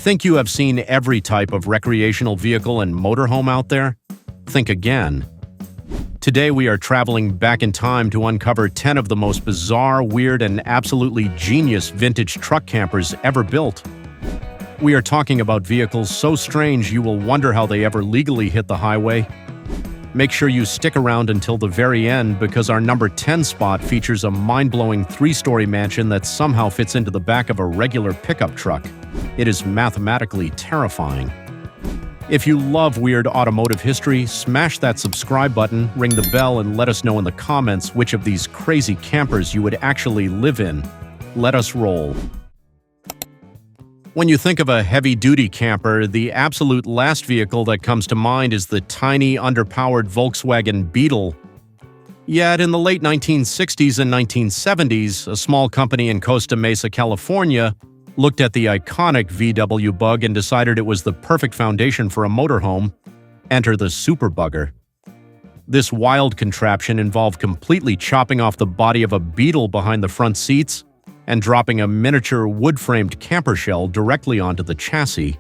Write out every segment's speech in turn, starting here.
Think you have seen every type of recreational vehicle and motorhome out there? Think again. Today we are traveling back in time to uncover 10 of the most bizarre, weird, and absolutely genius vintage truck campers ever built. We are talking about vehicles so strange you will wonder how they ever legally hit the highway. Make sure you stick around until the very end because our number 10 spot features a mind-blowing 3-story mansion that somehow fits into the back of a regular pickup truck. It is mathematically terrifying. If you love weird automotive history, smash that subscribe button, ring the bell, and let us know in the comments which of these crazy campers you would actually live in. Let us roll. When you think of a heavy-duty camper, the absolute last vehicle that comes to mind is the tiny, underpowered Volkswagen Beetle. Yet in the late 1960s and 1970s, a small company in Costa Mesa, California, looked at the iconic VW Bug and decided it was the perfect foundation for a motorhome. Enter the Superbugger. This wild contraption involved completely chopping off the body of a Beetle behind the front seats and dropping a miniature wood-framed camper shell directly onto the chassis.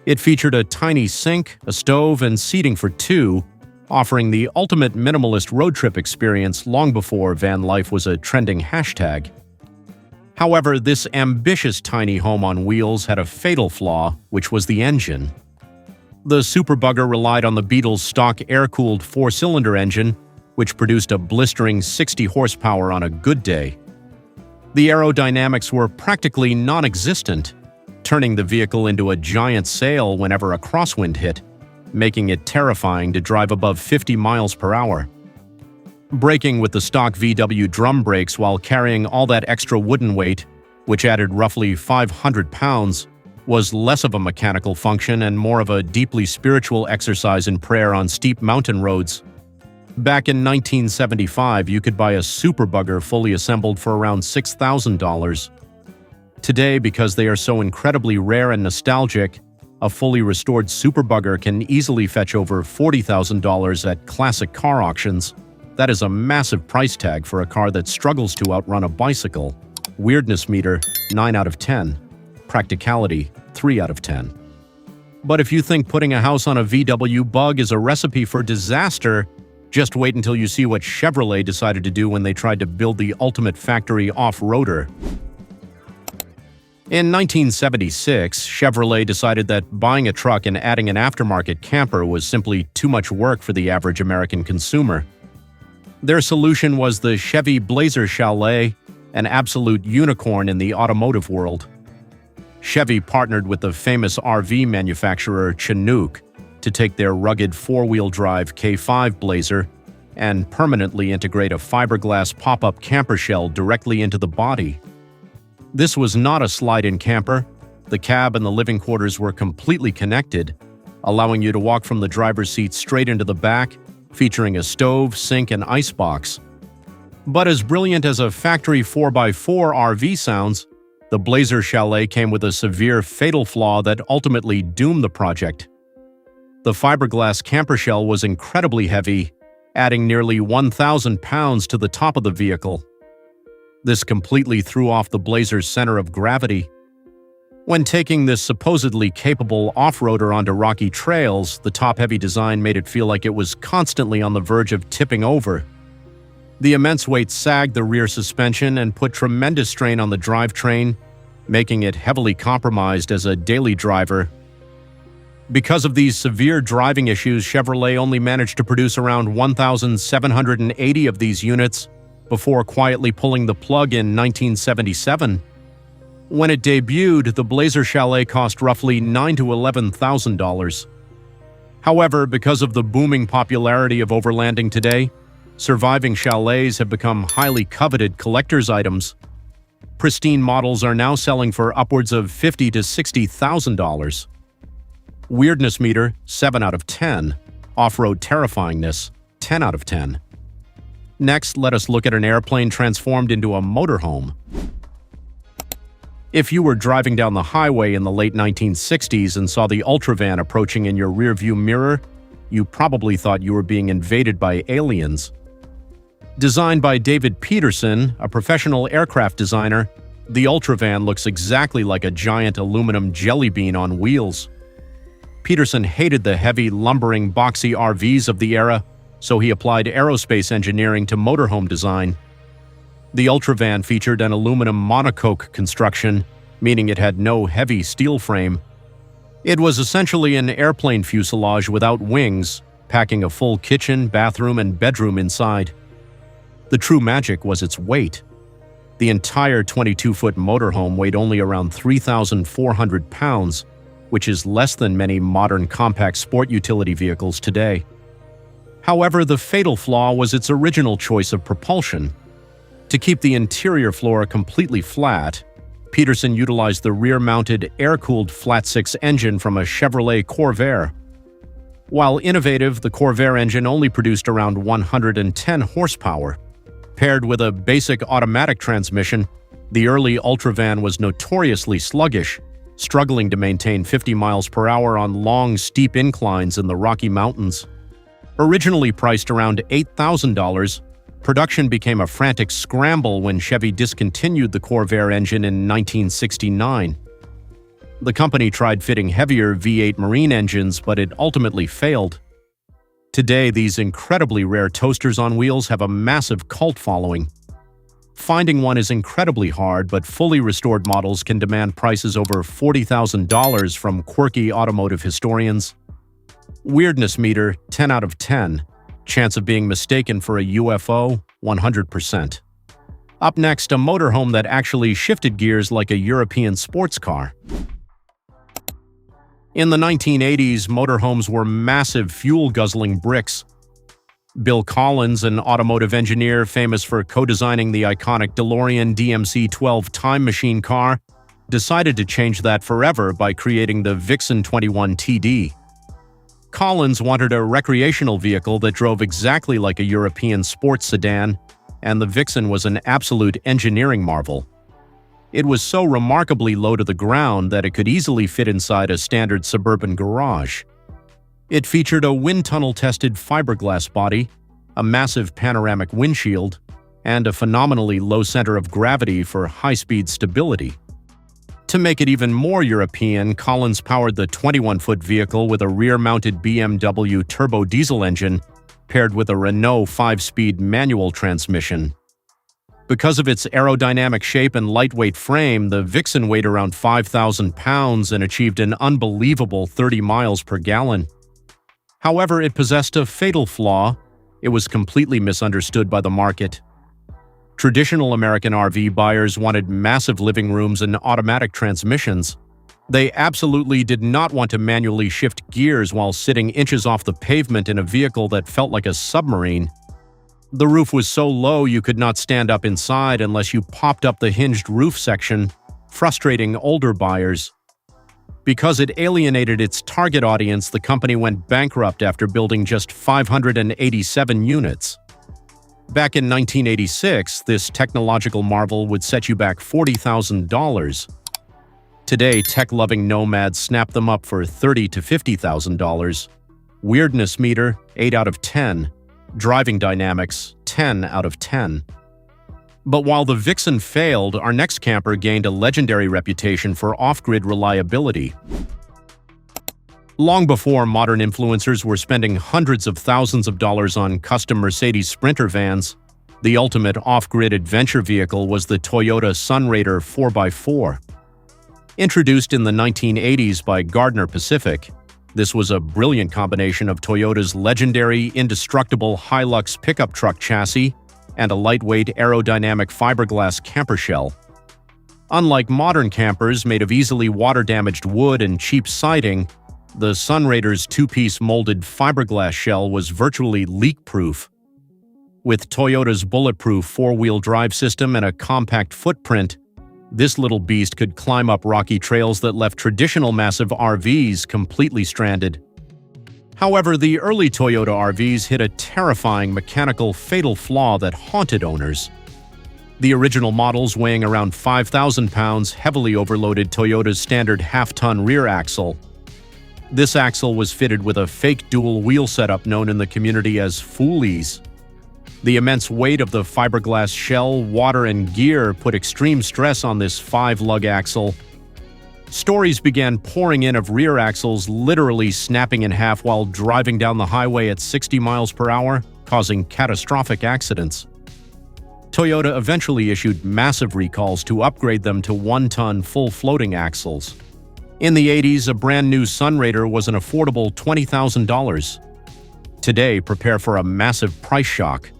It featured a tiny sink, a stove, and seating for two, offering the ultimate minimalist road trip experience long before van life was a trending hashtag. However, this ambitious tiny home on wheels had a fatal flaw, which was the engine. The Superbugger relied on the Beetle's stock air-cooled 4-cylinder engine, which produced a blistering 60 horsepower on a good day. The aerodynamics were practically non-existent, turning the vehicle into a giant sail whenever a crosswind hit, making it terrifying to drive above 50 miles per hour. Braking with the stock VW drum brakes while carrying all that extra wooden weight, which added roughly 500 pounds, was less of a mechanical function and more of a deeply spiritual exercise in prayer on steep mountain roads. Back in 1975, you could buy a Superbugger fully assembled for around $6,000. Today, because they are so incredibly rare and nostalgic, a fully restored Superbugger can easily fetch over $40,000 at classic car auctions. That is a massive price tag for a car that struggles to outrun a bicycle. Weirdness meter, 9 out of 10. Practicality, 3 out of 10. But if you think putting a house on a VW Bug is a recipe for disaster, just wait until you see what Chevrolet decided to do when they tried to build the ultimate factory off-roader. In 1976, Chevrolet decided that buying a truck and adding an aftermarket camper was simply too much work for the average American consumer. Their solution was the Chevy Blazer Chalet, an absolute unicorn in the automotive world. Chevy partnered with the famous RV manufacturer Chinook to take their rugged 4-wheel-drive K5 Blazer and permanently integrate a fiberglass pop-up camper shell directly into the body. This was not a slide-in camper. The cab and the living quarters were completely connected, allowing you to walk from the driver's seat straight into the back, featuring a stove, sink, and icebox. But as brilliant as a factory 4x4 RV sounds, the Blazer Chalet came with a severe fatal flaw that ultimately doomed the project. The fiberglass camper shell was incredibly heavy, adding nearly 1,000 pounds to the top of the vehicle. This completely threw off the Blazer's center of gravity. When taking this supposedly capable off-roader onto rocky trails, the top-heavy design made it feel like it was constantly on the verge of tipping over. The immense weight sagged the rear suspension and put tremendous strain on the drivetrain, making it heavily compromised as a daily driver. Because of these severe driving issues, Chevrolet only managed to produce around 1,780 of these units before quietly pulling the plug in 1977. When it debuted, the Blazer Chalet cost roughly $9,000 to $11,000. However, because of the booming popularity of overlanding today, surviving chalets have become highly coveted collector's items. Pristine models are now selling for upwards of $50,000 to $60,000. Weirdness meter, 7 out of 10. Off-road terrifyingness, 10 out of 10. Next, let us look at an airplane transformed into a motorhome. If you were driving down the highway in the late 1960s and saw the Ultravan approaching in your rearview mirror, you probably thought you were being invaded by aliens. Designed by David Peterson, a professional aircraft designer, The Ultravan looks exactly like a giant aluminum jelly bean on wheels. Peterson hated the heavy, lumbering, boxy RVs of the era, so he applied aerospace engineering to motorhome design. The Ultravan featured an aluminum monocoque construction, meaning it had no heavy steel frame. It was essentially an airplane fuselage without wings, packing a full kitchen, bathroom, and bedroom inside. The true magic was its weight. The entire 22-foot motorhome weighed only around 3,400 pounds, which is less than many modern compact sport utility vehicles today. However, the fatal flaw was its original choice of propulsion. To keep the interior floor completely flat, Peterson utilized the rear-mounted air-cooled flat-six engine from a Chevrolet Corvair. While innovative, the Corvair engine only produced around 110 horsepower. Paired with a basic automatic transmission, the early Ultravan was notoriously sluggish, struggling to maintain 50 miles per hour on long, steep inclines in the Rocky Mountains. Originally priced around $8,000, production became a frantic scramble when Chevy discontinued the Corvair engine in 1969. The company tried fitting heavier V8 marine engines, but it ultimately failed. Today, these incredibly rare toasters on wheels have a massive cult following. Finding one is incredibly hard, but fully restored models can demand prices over $40,000 from quirky automotive historians. Weirdness meter, 10 out of 10. Chance of being mistaken for a UFO, 100%. Up next, a motorhome that actually shifted gears like a European sports car. In the 1980s, motorhomes were massive fuel-guzzling bricks. Bill Collins, an automotive engineer famous for co-designing the iconic DeLorean DMC-12 time machine car, decided to change that forever by creating the Vixen 21 TD. Collins wanted a recreational vehicle that drove exactly like a European sports sedan, and the Vixen was an absolute engineering marvel. It was so remarkably low to the ground that it could easily fit inside a standard suburban garage. It featured a wind tunnel-tested fiberglass body, a massive panoramic windshield, and a phenomenally low center of gravity for high-speed stability. To make it even more European, Collins powered the 21-foot vehicle with a rear-mounted BMW turbo diesel engine paired with a Renault 5-speed manual transmission. Because of its aerodynamic shape and lightweight frame, the Vixen weighed around 5,000 pounds and achieved an unbelievable 30 miles per gallon. However, it possessed a fatal flaw: it was completely misunderstood by the market. Traditional American RV buyers wanted massive living rooms and automatic transmissions. They absolutely did not want to manually shift gears while sitting inches off the pavement in a vehicle that felt like a submarine. The roof was so low you could not stand up inside unless you popped up the hinged roof section, frustrating older buyers. Because it alienated its target audience, the company went bankrupt after building just 587 units. Back in 1986, this technological marvel would set you back $40,000. Today, tech-loving nomads snap them up for $30,000 to $50,000. Weirdness meter, 8 out of 10. Driving dynamics, 10 out of 10. But while the Vixen failed, our next camper gained a legendary reputation for off-grid reliability. Long before modern influencers were spending hundreds of thousands of dollars on custom Mercedes Sprinter vans, the ultimate off-grid adventure vehicle was the Toyota Sunraider 4x4. Introduced in the 1980s by Gardner Pacific, this was a brilliant combination of Toyota's legendary, indestructible Hilux pickup truck chassis and a lightweight aerodynamic fiberglass camper shell. Unlike modern campers made of easily water-damaged wood and cheap siding, the Sunraider's two-piece molded fiberglass shell was virtually leak-proof. With Toyota's bulletproof four-wheel drive system and a compact footprint, this little beast could climb up rocky trails that left traditional massive RVs completely stranded. However, the early Toyota RVs hit a terrifying mechanical fatal flaw that haunted owners. The original models, weighing around 5,000 pounds, heavily overloaded Toyota's standard half-ton rear axle. This axle was fitted with a fake dual wheel setup known in the community as foolies. The immense weight of the fiberglass shell, water, and gear put extreme stress on this 5-lug axle. Stories began pouring in of rear axles literally snapping in half while driving down the highway at 60 miles per hour, causing catastrophic accidents. Toyota eventually issued massive recalls to upgrade them to 1-ton full-floating axles. In the 80s, a brand-new Sunraider was an affordable $20,000. Today, prepare for a massive price shock.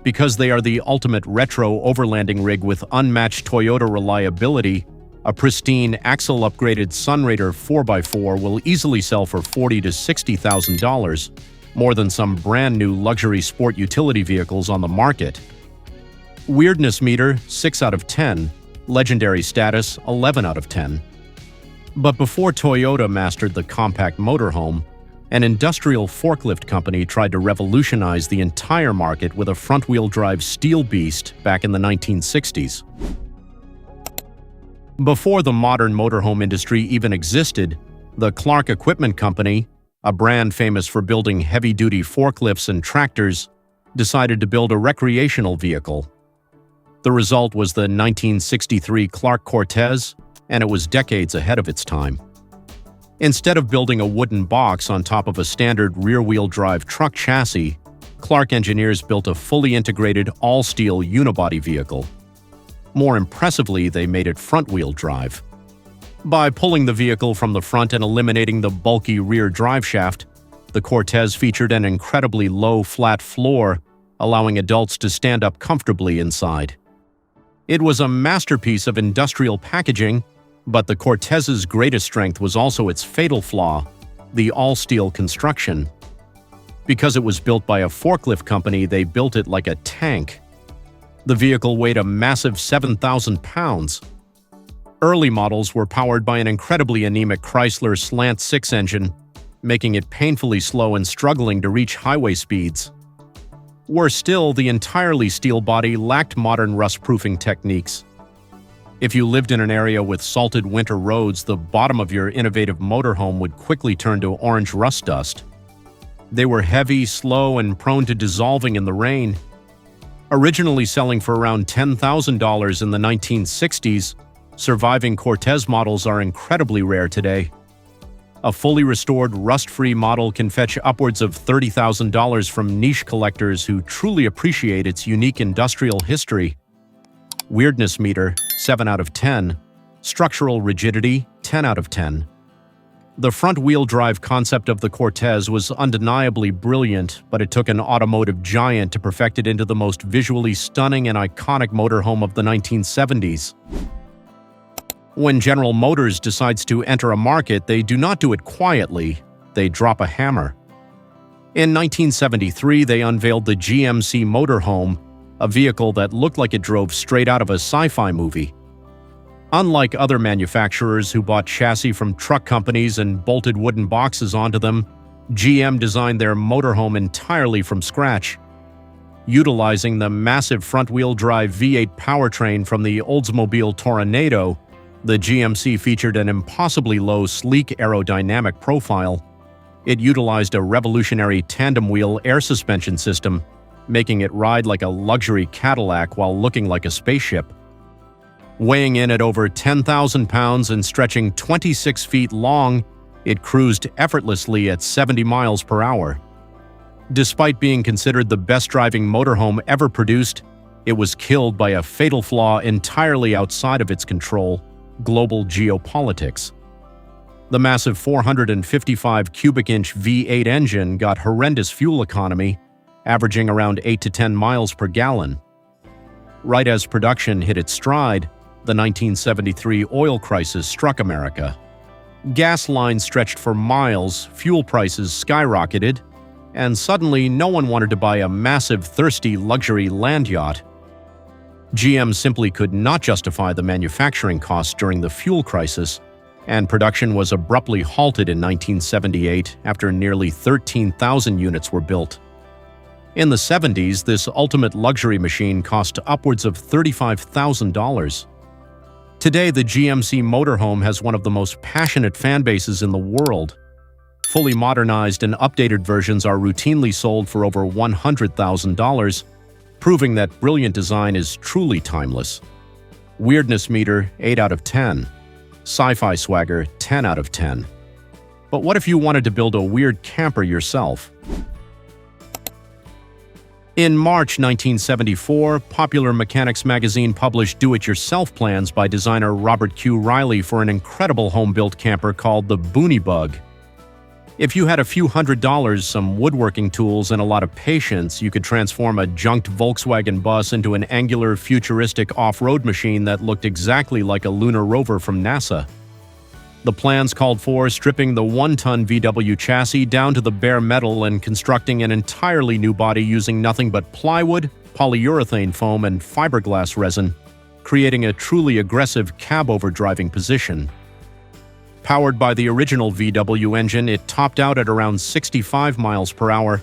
Because they are the ultimate retro overlanding rig with unmatched Toyota reliability, a pristine axle-upgraded Sunraider 4x4 will easily sell for $40,000 to $60,000, more than some brand-new luxury sport utility vehicles on the market. Weirdness meter, 6 out of 10. Legendary status, 11 out of 10. But before Toyota mastered the compact motorhome, an industrial forklift company tried to revolutionize the entire market with a front-wheel drive steel beast back in the 1960s. Before the modern motorhome industry even existed, the Clark Equipment Company, a brand famous for building heavy-duty forklifts and tractors, decided to build a recreational vehicle. The result was the 1963 Clark Cortez, and it was decades ahead of its time. Instead of building a wooden box on top of a standard rear-wheel drive truck chassis, Clark engineers built a fully integrated all-steel unibody vehicle. More impressively, they made it front-wheel drive. By pulling the vehicle from the front and eliminating the bulky rear driveshaft, the Cortez featured an incredibly low, flat floor, allowing adults to stand up comfortably inside. It was a masterpiece of industrial packaging, but the Cortez's greatest strength was also its fatal flaw, the all-steel construction. Because it was built by a forklift company, they built it like a tank. The vehicle weighed a massive 7,000 pounds. Early models were powered by an incredibly anemic Chrysler Slant 6 engine, making it painfully slow and struggling to reach highway speeds. Worse still, the entirely steel body lacked modern rust-proofing techniques. If you lived in an area with salted winter roads, the bottom of your innovative motorhome would quickly turn to orange rust dust. They were heavy, slow, and prone to dissolving in the rain. Originally selling for around $10,000 in the 1960s, surviving Cortez models are incredibly rare today. A fully restored, rust-free model can fetch upwards of $30,000 from niche collectors who truly appreciate its unique industrial history. Weirdness meter, 7 out of 10. Structural rigidity, 10 out of 10. The front-wheel drive concept of the Cortez was undeniably brilliant, but it took an automotive giant to perfect it into the most visually stunning and iconic motorhome of the 1970s. When General Motors decides to enter a market, they do not do it quietly, they drop a hammer. In 1973, they unveiled the GMC Motorhome, a vehicle that looked like it drove straight out of a sci-fi movie. Unlike other manufacturers who bought chassis from truck companies and bolted wooden boxes onto them, GM designed their motorhome entirely from scratch. Utilizing the massive front-wheel drive V8 powertrain from the Oldsmobile Tornado, the GMC featured an impossibly low, sleek aerodynamic profile. It utilized a revolutionary tandem-wheel air suspension system, making it ride like a luxury Cadillac while looking like a spaceship. Weighing in at over 10,000 pounds and stretching 26 feet long, it cruised effortlessly at 70 miles per hour. Despite being considered the best-driving motorhome ever produced, it was killed by a fatal flaw entirely outside of its control: global geopolitics. The massive 455 cubic-inch V8 engine got horrendous fuel economy, averaging around 8 to 10 miles per gallon. Right as production hit its stride, the 1973 oil crisis struck America. Gas lines stretched for miles, fuel prices skyrocketed, and suddenly no one wanted to buy a massive, thirsty luxury land yacht. GM simply could not justify the manufacturing costs during the fuel crisis, and production was abruptly halted in 1978 after nearly 13,000 units were built. In the 70s, this ultimate luxury machine cost upwards of $35,000. Today, the GMC Motorhome has one of the most passionate fan bases in the world. Fully modernized and updated versions are routinely sold for over $100,000, proving that brilliant design is truly timeless. Weirdness meter, 8 out of 10. Sci-fi swagger, 10 out of 10. But what if you wanted to build a weird camper yourself? In March 1974, Popular Mechanics magazine published do-it-yourself plans by designer Robert Q. Riley for an incredible home-built camper called the Boonbug. If you had a few $100s, some woodworking tools, and a lot of patience, you could transform a junked Volkswagen bus into an angular, futuristic off-road machine that looked exactly like a lunar rover from NASA. The plans called for stripping the 1-ton VW chassis down to the bare metal and constructing an entirely new body using nothing but plywood, polyurethane foam, and fiberglass resin, creating a truly aggressive cab-over-driving position. Powered by the original VW engine, it topped out at around 65 miles per hour.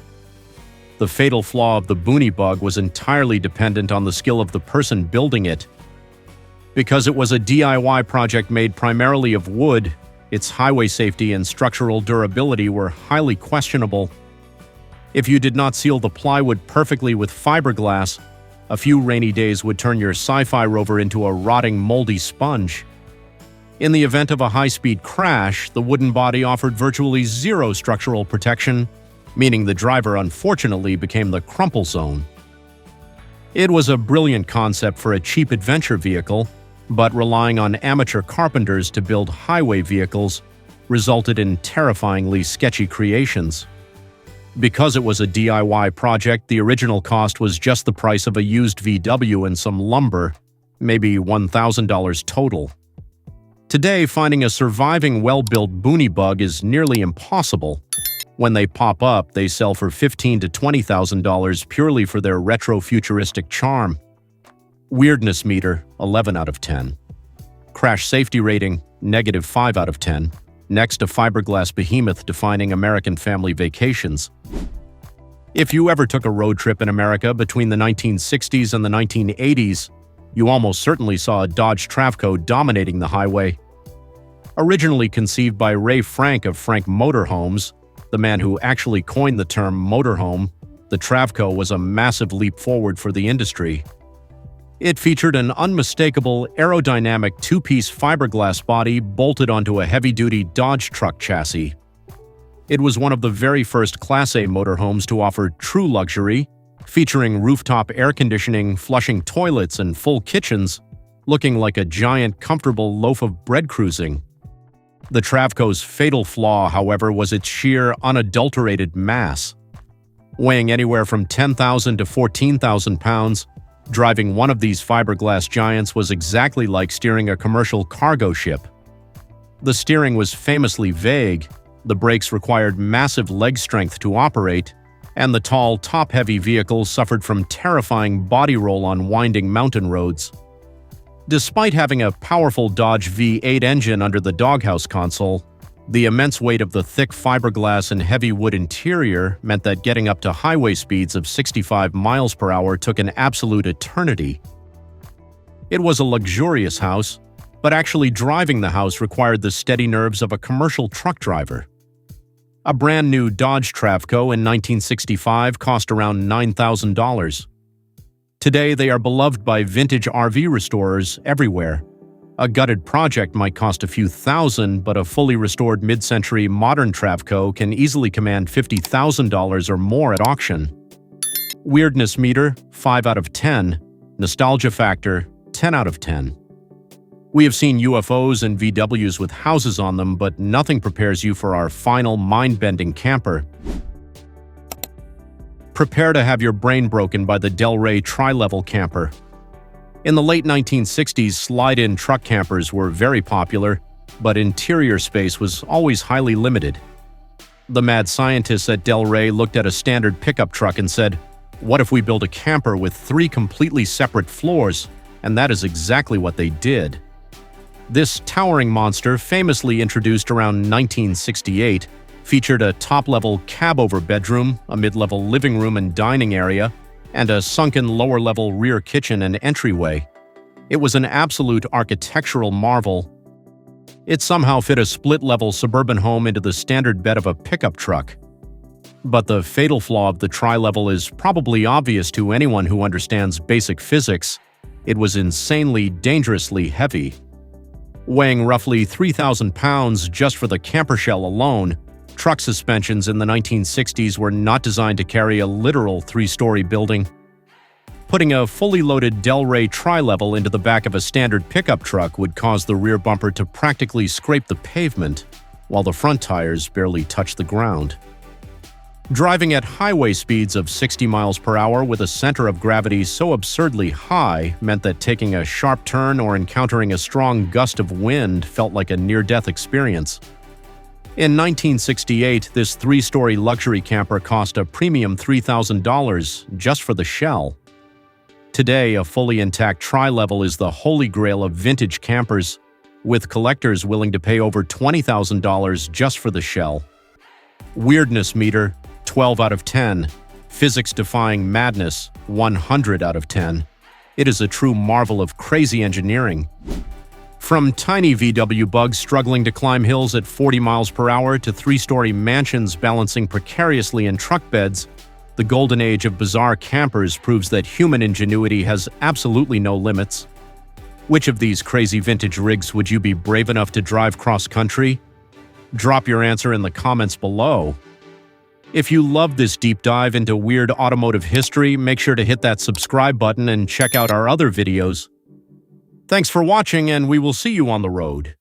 The fatal flaw of the Boonbug was entirely dependent on the skill of the person building it. Because it was a DIY project made primarily of wood, its highway safety and structural durability were highly questionable. If you did not seal the plywood perfectly with fiberglass, a few rainy days would turn your sci-fi rover into a rotting, moldy sponge. In the event of a high-speed crash, the wooden body offered virtually zero structural protection, meaning the driver unfortunately became the crumple zone. It was a brilliant concept for a cheap adventure vehicle, but relying on amateur carpenters to build highway vehicles resulted in terrifyingly sketchy creations. Because it was a DIY project, the original cost was just the price of a used VW and some lumber, maybe $1,000 total. Today, finding a surviving well-built Boonbug is nearly impossible. When they pop up, they sell for $15,000 to $20,000 purely for their retro-futuristic charm. Weirdness meter, 11 out of 10. Crash safety rating, -5 out of 10. Next, a fiberglass behemoth defining American family vacations. If you ever took a road trip in America between the 1960s and the 1980s, you almost certainly saw a Dodge Travco dominating the highway. Originally conceived by Ray Frank of Frank Motorhomes, the man who actually coined the term motorhome, the Travco was a massive leap forward for the industry. It featured an unmistakable aerodynamic two-piece fiberglass body bolted onto a heavy-duty Dodge truck chassis. It was one of the very first Class A motorhomes to offer true luxury, featuring rooftop air conditioning, flushing toilets, and full kitchens, looking like a giant, comfortable loaf of bread cruising. The Travco's fatal flaw, however, was its sheer, unadulterated mass. Weighing anywhere from 10,000 to 14,000 pounds, driving one of these fiberglass giants was exactly like steering a commercial cargo ship. The steering was famously vague, the brakes required massive leg strength to operate, and the tall, top-heavy vehicle suffered from terrifying body roll on winding mountain roads. Despite having a powerful Dodge V8 engine under the doghouse console, the immense weight of the thick fiberglass and heavy wood interior meant that getting up to highway speeds of 65 miles per hour took an absolute eternity. It was a luxurious house, but actually driving the house required the steady nerves of a commercial truck driver. A brand new Dodge Travco in 1965 cost around $9,000. Today, they are beloved by vintage RV restorers everywhere. A gutted project might cost a few thousand, but a fully restored mid-century modern Travco can easily command $50,000 or more at auction. Weirdness meter, 5 out of 10. Nostalgia factor, 10 out of 10. We have seen UFOs and VWs with houses on them, but nothing prepares you for our final mind-bending camper. Prepare to have your brain broken by the Delray trilevel camper. In the late 1960s, slide-in truck campers were very popular, but interior space was always highly limited. The mad scientists at Delray looked at a standard pickup truck and said, "What if we build a camper with 3 completely separate floors?" And that is exactly what they did. This towering monster, famously introduced around 1968, featured a top-level cab-over bedroom, a mid-level living room and dining area, and a sunken lower-level rear kitchen and entryway. It was an absolute architectural marvel. It somehow fit a split-level suburban home into the standard bed of a pickup truck. But the fatal flaw of the trilevel is probably obvious to anyone who understands basic physics. It was insanely, dangerously heavy. Weighing roughly 3,000 pounds just for the camper shell alone, truck suspensions in the 1960s were not designed to carry a literal three-story building. Putting a fully loaded Delray trilevel into the back of a standard pickup truck would cause the rear bumper to practically scrape the pavement, while the front tires barely touch the ground. Driving at highway speeds of 60 miles per hour with a center of gravity so absurdly high meant that taking a sharp turn or encountering a strong gust of wind felt like a near-death experience. In 1968, this three-story luxury camper cost a premium $3,000 just for the shell. Today, a fully intact trilevel is the holy grail of vintage campers, with collectors willing to pay over $20,000 just for the shell. Weirdness meter, 12 out of 10. Physics-defying madness, 100 out of 10. It is a true marvel of crazy engineering. From tiny VW bugs struggling to climb hills at 40 miles per hour to three-story mansions balancing precariously in truck beds, the golden age of bizarre campers proves that human ingenuity has absolutely no limits. Which of these crazy vintage rigs would you be brave enough to drive cross-country? Drop your answer in the comments below. If you love this deep dive into weird automotive history, make sure to hit that subscribe button and check out our other videos. Thanks for watching, and we will see you on the road.